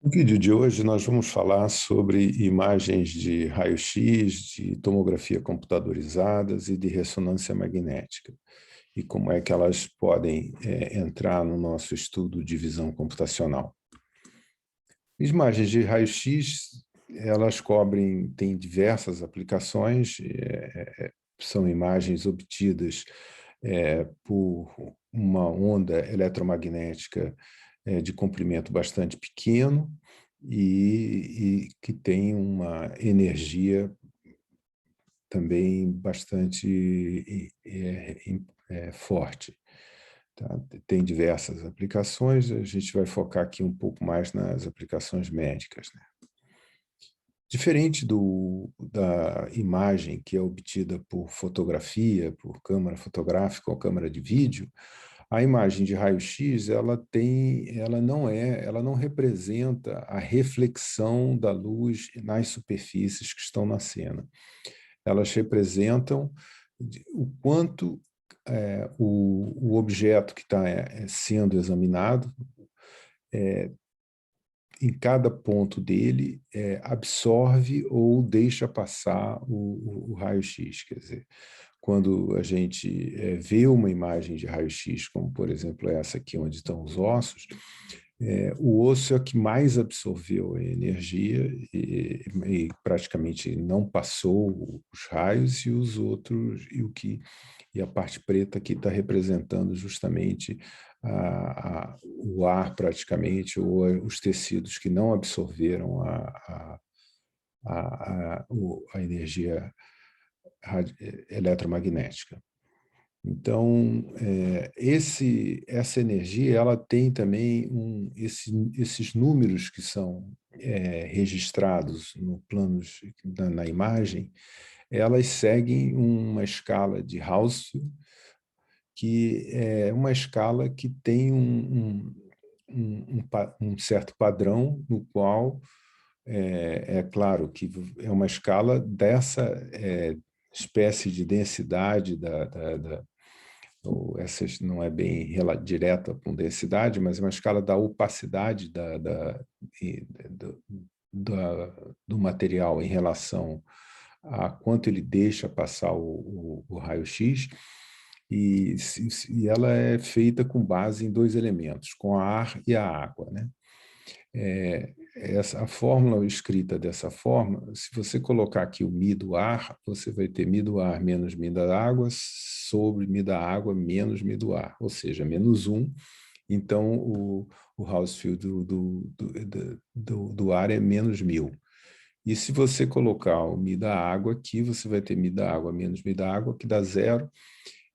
No vídeo de hoje, nós vamos falar sobre imagens de raio-x, de tomografia computadorizadas e de ressonância magnética, e como é que elas podem entrar no nosso estudo de visão computacional. Imagens de raio-x, elas têm diversas aplicações, são imagens obtidas por uma onda eletromagnética de comprimento bastante pequeno e que tem uma energia também bastante forte. Tá? Tem diversas aplicações, a gente vai focar aqui um pouco mais nas aplicações médicas, né? Diferente da imagem que é obtida por fotografia, por câmera fotográfica ou câmera de vídeo, a imagem de raio-x, ela não representa a reflexão da luz nas superfícies que estão na cena. Elas representam o quanto o objeto que está sendo examinado, em cada ponto dele, absorve ou deixa passar o raio-x. Quer dizer, quando a gente vê uma imagem de raio-x, como, por exemplo, essa aqui, onde estão os ossos, o osso é o que mais absorveu a energia e praticamente não passou os raios, e os outros, e a parte preta aqui está representando justamente o ar, praticamente, ou os tecidos que não absorveram a energia eletromagnética. Então, essa energia, ela tem também esses números que são registrados no plano, na imagem, elas seguem uma escala de Hounsfield, que é uma escala que tem um certo padrão, no qual é claro que é uma escala dessa espécie de densidade essa não é bem direta com densidade, mas é uma escala da opacidade do material em relação a quanto ele deixa passar o raio-x, e ela é feita com base em dois elementos, com a ar e a água, né? A fórmula escrita dessa forma, se você colocar aqui o μ do ar, você vai ter μ do ar menos μ da água sobre μ da água menos μ do ar, ou seja, menos 1. Então, o Hounsfield do ar é menos 1000. E se você colocar o μ da água aqui, você vai ter μ da água menos μ da água, que dá zero.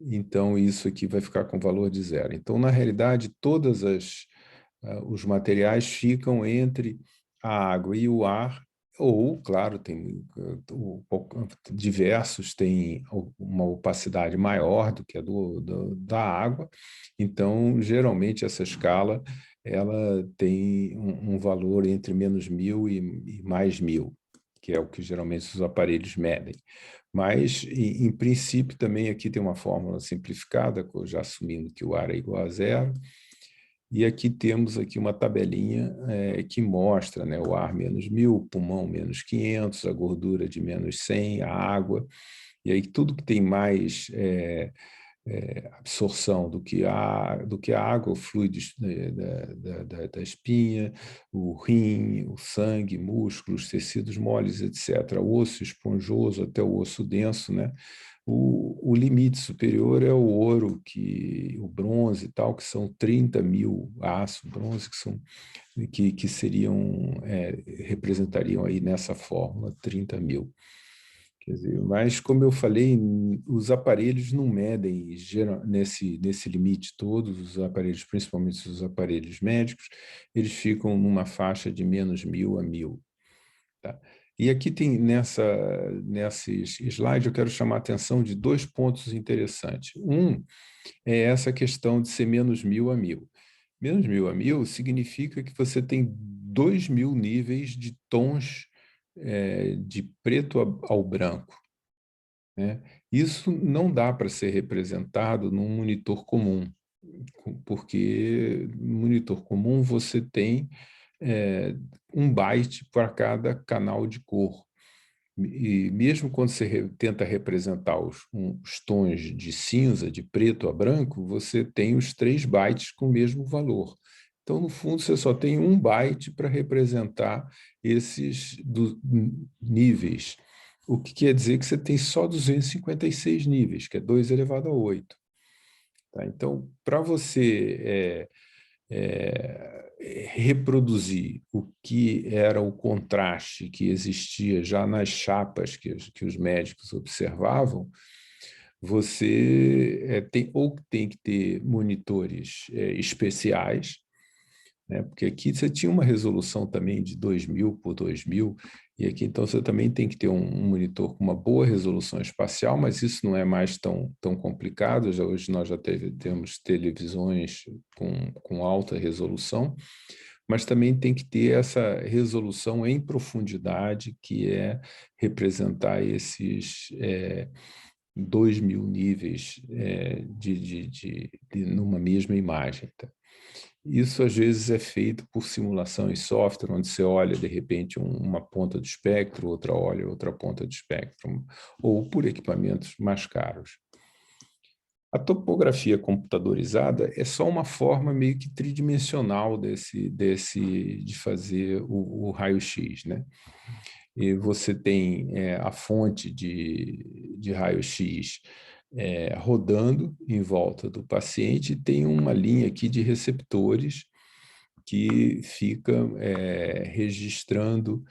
Então, isso aqui vai ficar com valor de zero. Então, na realidade, os materiais ficam entre a água e o ar, ou, claro, diversos têm uma opacidade maior do que a da água. Então, geralmente, essa escala ela tem um valor entre menos 1000 e mais 1000, que é o que geralmente os aparelhos medem. Mas, em princípio, também aqui tem uma fórmula simplificada, já assumindo que o ar é igual a zero. E aqui temos uma tabelinha que mostra, né, o ar menos 1000, o pulmão menos 500, a gordura de menos 100, a água. E aí tudo que tem mais absorção do que a água, o fluido da espinha, o rim, o sangue, músculos, tecidos moles, etc. O osso esponjoso até o osso denso, né? O limite superior é o ouro, o bronze e tal, que são 30.000 aço, bronze, que seriam, representariam aí nessa fórmula 30.000. Quer dizer, mas, como eu falei, os aparelhos não medem nesse limite todos, os aparelhos, principalmente os aparelhos médicos, eles ficam numa faixa de menos 1000 a 1000. Tá? E aqui nesse slide, eu quero chamar a atenção de dois pontos interessantes. Um é essa questão de ser menos 1000 a 1000. Menos 1000 a 1000 significa que você tem 2000 níveis de tons de preto ao branco, né? Isso não dá para ser representado num monitor comum, porque no monitor comum você tem 1 byte para cada canal de cor. E mesmo quando você tenta representar os tons de cinza, de preto a branco, você tem os 3 bytes com o mesmo valor. Então, no fundo, você só tem 1 byte para representar esses níveis, o que quer dizer que você tem só 256 níveis, que é 2 elevado a 8. Tá? Então, para você reproduzir o que era o contraste que existia já nas chapas que os médicos observavam, você tem que ter monitores especiais, né? Porque aqui você tinha uma resolução também de 2000 por 2000, e aqui então você também tem que ter um monitor com uma boa resolução espacial, mas isso não é mais tão complicado. Já hoje nós já temos televisões com alta resolução, mas também tem que ter essa resolução em profundidade, que é representar esses 2000 níveis numa mesma imagem. Tá? Isso, às vezes, é feito por simulação em software, onde você olha, de repente, uma ponta do espectro, outra olha outra ponta do espectro, ou por equipamentos mais caros. A topografia computadorizada é só uma forma meio que tridimensional de fazer o raio-x, né? E você tem a fonte de raio-x rodando em volta do paciente, e tem uma linha aqui de receptores que fica registrando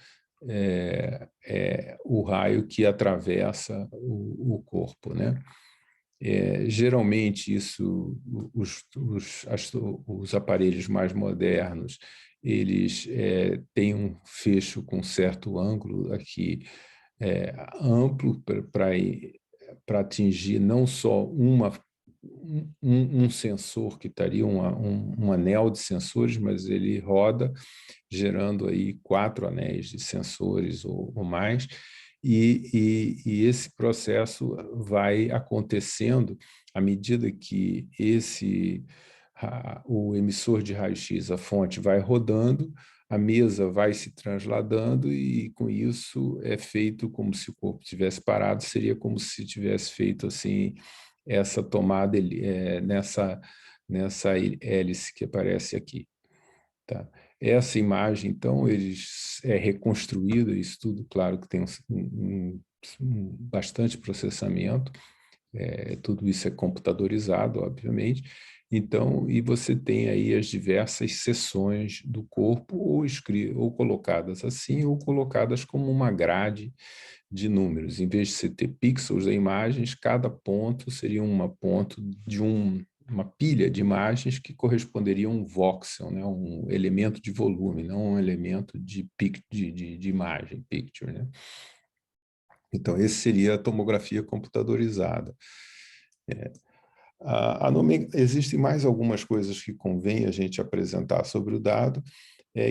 o raio que atravessa o corpo, né? Geralmente, os aparelhos mais modernos, eles têm um fecho com certo ângulo aqui amplo para atingir não só um sensor, que estaria um anel de sensores, mas ele roda gerando aí 4 anéis de sensores ou mais, e esse processo vai acontecendo à medida que o emissor de raio-x, a fonte, vai rodando, a mesa vai se transladando, e com isso é feito como se o corpo tivesse parado, seria como se tivesse feito assim essa tomada nessa hélice que aparece aqui. Tá? Essa imagem, então, é reconstruída, isso tudo, claro que tem bastante processamento, tudo isso é computadorizado, obviamente. Então, e você tem aí as diversas seções do corpo, ou colocadas assim, ou colocadas como uma grade de números. Em vez de você ter pixels em imagens, cada ponto seria uma ponto de uma pilha de imagens que corresponderia a um voxel, né? Um elemento de volume, não um elemento de imagem, picture, né? Então, esse seria a tomografia computadorizada. Existem mais algumas coisas que convém a gente apresentar sobre o dado,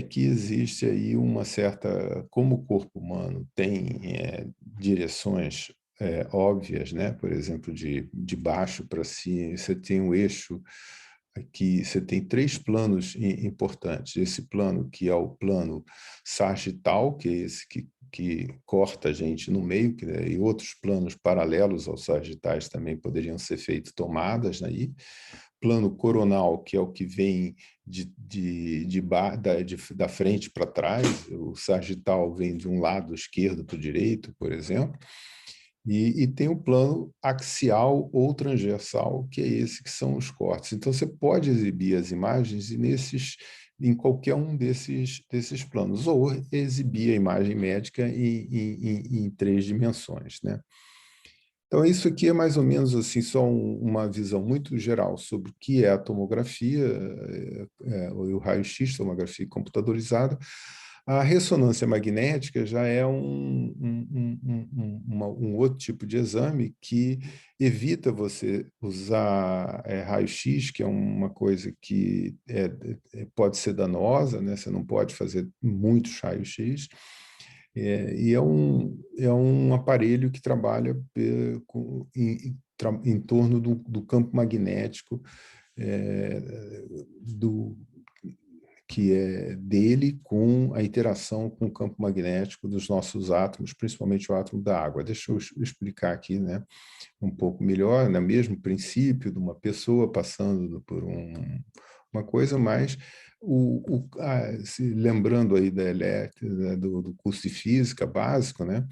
que existe aí uma certa... Como o corpo humano tem direções óbvias, né? Por exemplo, de baixo para cima, você tem um eixo aqui, você tem 3 planos importantes. Esse plano, que é o plano sagital, que é esse que corta a gente no meio, e outros planos paralelos aos sagitais também poderiam ser feitas tomadas aí. Plano coronal, que é o que vem da frente para trás, o sagital vem de um lado esquerdo para o direito, por exemplo, e tem o plano axial ou transversal, que é esse que são os cortes. Então, você pode exibir as imagens em qualquer um desses planos, ou exibir a imagem médica em 3 dimensões, né? Então, isso aqui é mais ou menos assim, só uma visão muito geral sobre o que é a tomografia, o raio-x, tomografia computadorizada. A ressonância magnética já é um outro tipo de exame que evita você usar raio-x, que é uma coisa que pode ser danosa, né? Você não pode fazer muitos raios-x. E é um aparelho que trabalha em torno do campo magnético, que é dele com a interação com o campo magnético dos nossos átomos, principalmente o átomo da água. Deixa eu explicar aqui, né, um pouco melhor, no mesmo princípio de uma pessoa passando por uma coisa, mas lembrando aí da elétrica, do curso de física básico, né?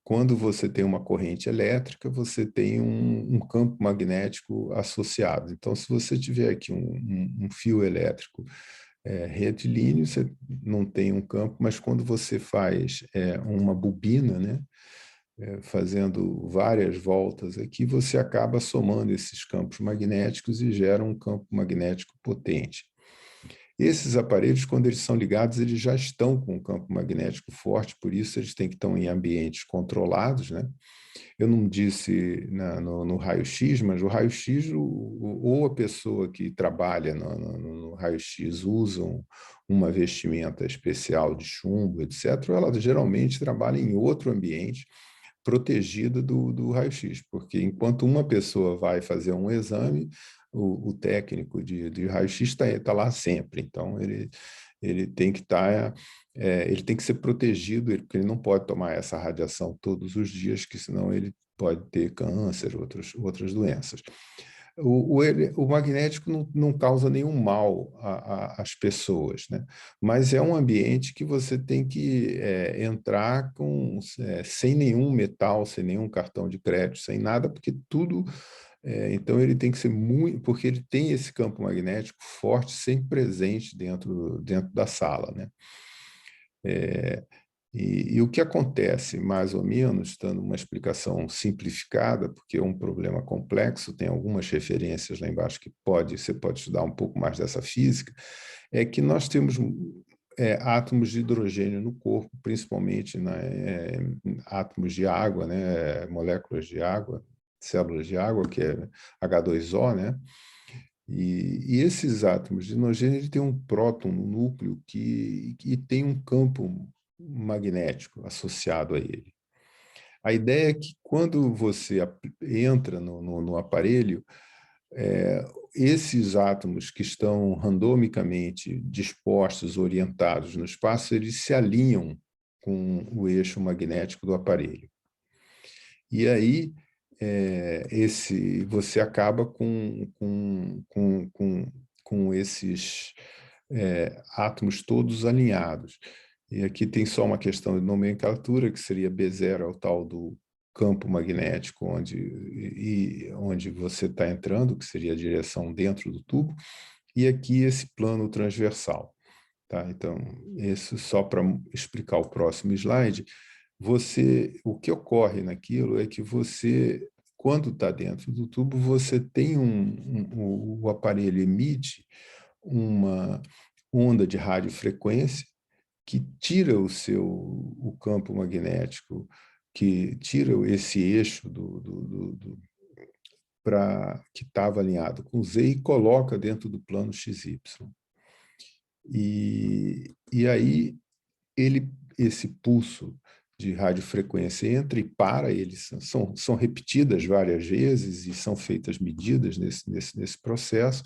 Quando você tem uma corrente elétrica, você tem um campo magnético associado. Então, se você tiver aqui um fio elétrico retilíneo, você não tem um campo, mas quando você faz uma bobina, né, fazendo várias voltas aqui, você acaba somando esses campos magnéticos e gera um campo magnético potente. Esses aparelhos, quando eles são ligados, eles já estão com um campo magnético forte, por isso eles têm que estar em ambientes controlados, né? Eu não disse no raio-x, mas o raio-x, ou a pessoa que trabalha no raio-x usam uma vestimenta especial de chumbo, etc., ela geralmente trabalha em outro ambiente protegida do raio-x, porque enquanto uma pessoa vai fazer um exame, o técnico de raio-x está lá sempre, então ele tem que estar, ele tem que ser protegido, porque ele não pode tomar essa radiação todos os dias, que senão ele pode ter câncer, outras doenças. O magnético não causa nenhum mal às pessoas, né? Mas é um ambiente que você tem que entrar sem nenhum metal, sem nenhum cartão de crédito, sem nada, porque tudo... então, ele tem que ser muito... Porque ele tem esse campo magnético forte, sempre presente dentro da sala, né? E o que acontece, mais ou menos, dando uma explicação simplificada, porque é um problema complexo, tem algumas referências lá embaixo que você pode estudar um pouco mais dessa física, é que nós temos átomos de hidrogênio no corpo, principalmente átomos de água, né, moléculas de água, células de água, que é H2O, né? E esses átomos de hidrogênio ele tem um próton no núcleo que tem um campo magnético associado a ele. A ideia é que quando você entra no aparelho, esses átomos que estão randomicamente dispostos, orientados no espaço, eles se alinham com o eixo magnético do aparelho. E aí, você acaba com esses átomos todos alinhados. E aqui tem só uma questão de nomenclatura, que seria B0 é o tal do campo magnético onde você está entrando, que seria a direção dentro do tubo, e aqui esse plano transversal. Tá? Então, isso só para explicar o próximo slide. O que ocorre naquilo é que você, quando está dentro do tubo, você tem o aparelho emite uma onda de radiofrequência que tira o campo magnético, que tira esse eixo que estava alinhado com Z e coloca dentro do plano XY. E aí, esse pulso de radiofrequência entra e para, eles são repetidas várias vezes e são feitas medidas nesse processo.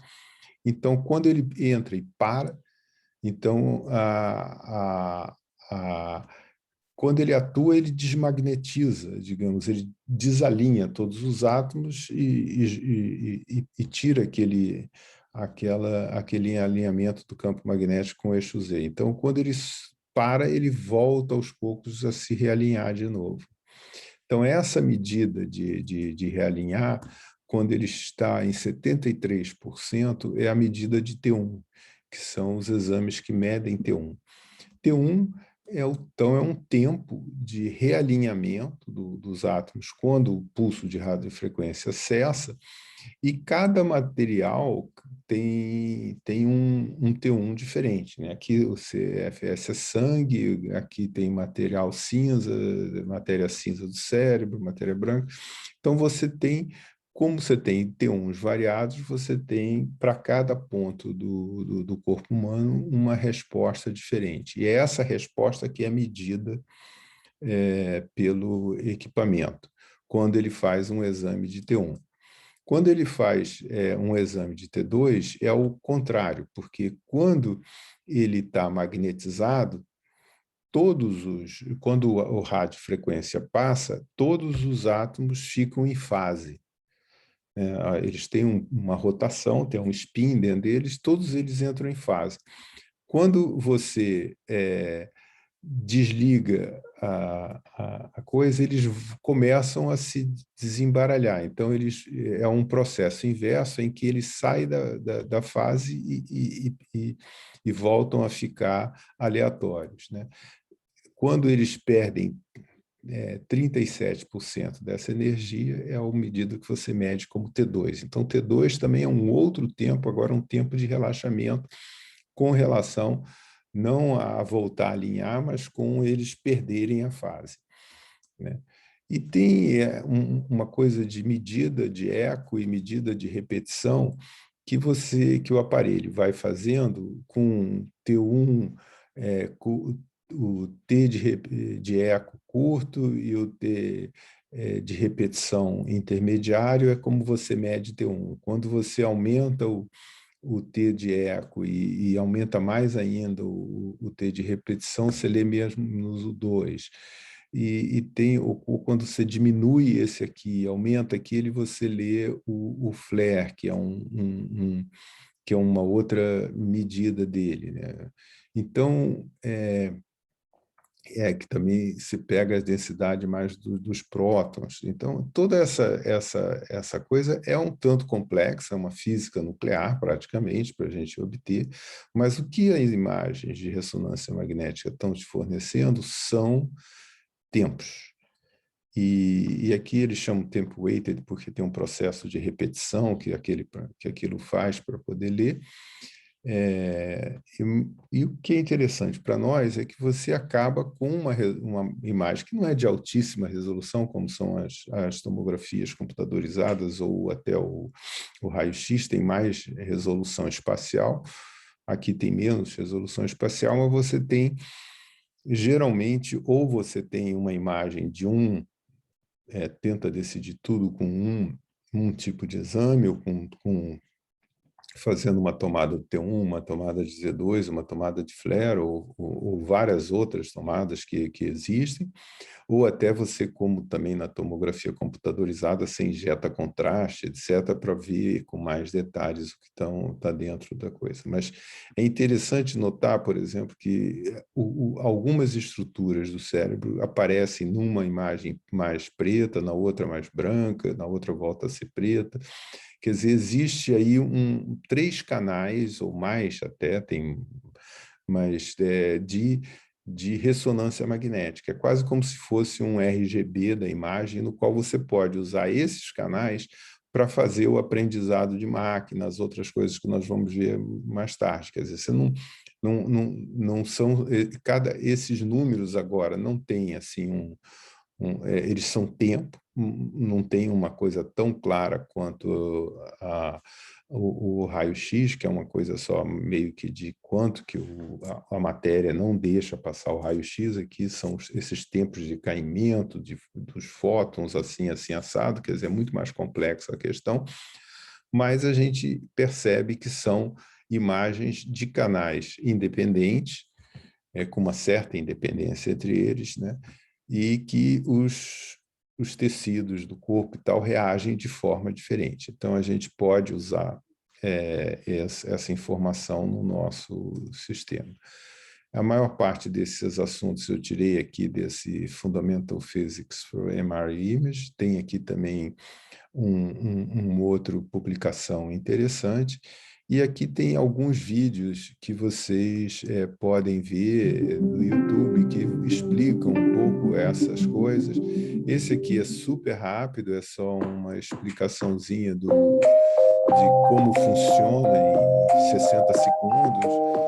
Então, quando ele entra e para, então, quando ele atua, ele desmagnetiza, digamos, ele desalinha todos os átomos e tira aquele alinhamento do campo magnético com o eixo Z. Então, quando ele para, ele volta aos poucos a se realinhar de novo. Então, essa medida de realinhar, quando ele está em 73%, é a medida de T1, que são os exames que medem T1. T1 então, é um tempo de realinhamento dos átomos quando o pulso de radiofrequência cessa, e cada material tem um T1 diferente, né? Aqui o CFS é sangue, aqui tem material cinza, matéria cinza do cérebro, matéria branca. Então, como você tem T1s variados, você tem, para cada ponto do corpo humano, uma resposta diferente. E é essa resposta que é medida pelo equipamento, quando ele faz um exame de T1. Quando ele faz um exame de T2, é o contrário, porque quando ele está magnetizado, quando o radiofrequência passa, todos os átomos ficam em fase. Eles têm uma rotação, tem um spin dentro deles, todos eles entram em fase. Quando você desliga a coisa, eles começam a se desembaralhar. Então, é um processo inverso em que eles saem da fase e voltam a ficar aleatórios, né? Quando eles perdem 37% dessa energia, é a medida que você mede como T2. Então, T2 também é um outro tempo, agora um tempo de relaxamento com relação não a voltar a alinhar, mas com eles perderem a fase, né? E tem uma coisa de medida de eco e medida de repetição que o aparelho vai fazendo com T1, com o T de eco curto e o T de repetição intermediário, é como você mede T1. Quando você aumenta o T de eco e aumenta mais ainda o T de repetição, você lê mesmo no 2. E tem quando você diminui esse aqui, aumenta aquele, você lê o flare, que é que é uma outra medida dele, né? Então, que também se pega a densidade mais dos prótons. Então, toda essa coisa é um tanto complexa, é uma física nuclear, praticamente, para a gente obter, mas o que as imagens de ressonância magnética estão te fornecendo são tempos. E aqui eles chamam tempo weighted porque tem um processo de repetição que aquilo faz para poder ler. E o que é interessante para nós é que você acaba com uma imagem que não é de altíssima resolução, como são as tomografias computadorizadas ou até o raio-x, tem mais resolução espacial. Aqui tem menos resolução espacial, mas você tem, geralmente, ou você tem uma imagem de tenta decidir tudo com um tipo de exame, ou fazendo uma tomada de T1, uma tomada de Z2, uma tomada de flare, ou várias outras tomadas que existem, ou até você, como também na tomografia computadorizada, você injeta contraste, etc., para ver com mais detalhes o que está dentro da coisa. Mas é interessante notar, por exemplo, que algumas estruturas do cérebro aparecem numa imagem mais preta, na outra mais branca, na outra volta a ser preta. Quer dizer, existe aí 3 canais, ou mais até, mas de ressonância magnética. É quase como se fosse um RGB da imagem, no qual você pode usar esses canais para fazer o aprendizado de máquina, as outras coisas que nós vamos ver mais tarde. Quer dizer, você não são... esses números agora não têm assim eles são tempo, não tem uma coisa tão clara quanto o raio-x, que é uma coisa só meio que de quanto que a matéria não deixa passar o raio-x. Aqui são esses tempos de caimento dos fótons, assim assado, quer dizer, é muito mais complexa a questão, mas a gente percebe que são imagens de canais independentes, com uma certa independência entre eles, né? E que os tecidos do corpo e tal reagem de forma diferente. Então, a gente pode usar essa informação no nosso sistema. A maior parte desses assuntos eu tirei aqui desse Fundamental Physics for MRI Image. Tem aqui também outra publicação interessante. E aqui tem alguns vídeos que vocês podem ver no YouTube que explicam um pouco essas coisas. Esse aqui é super rápido, é só uma explicaçãozinha de como funciona em 60 segundos.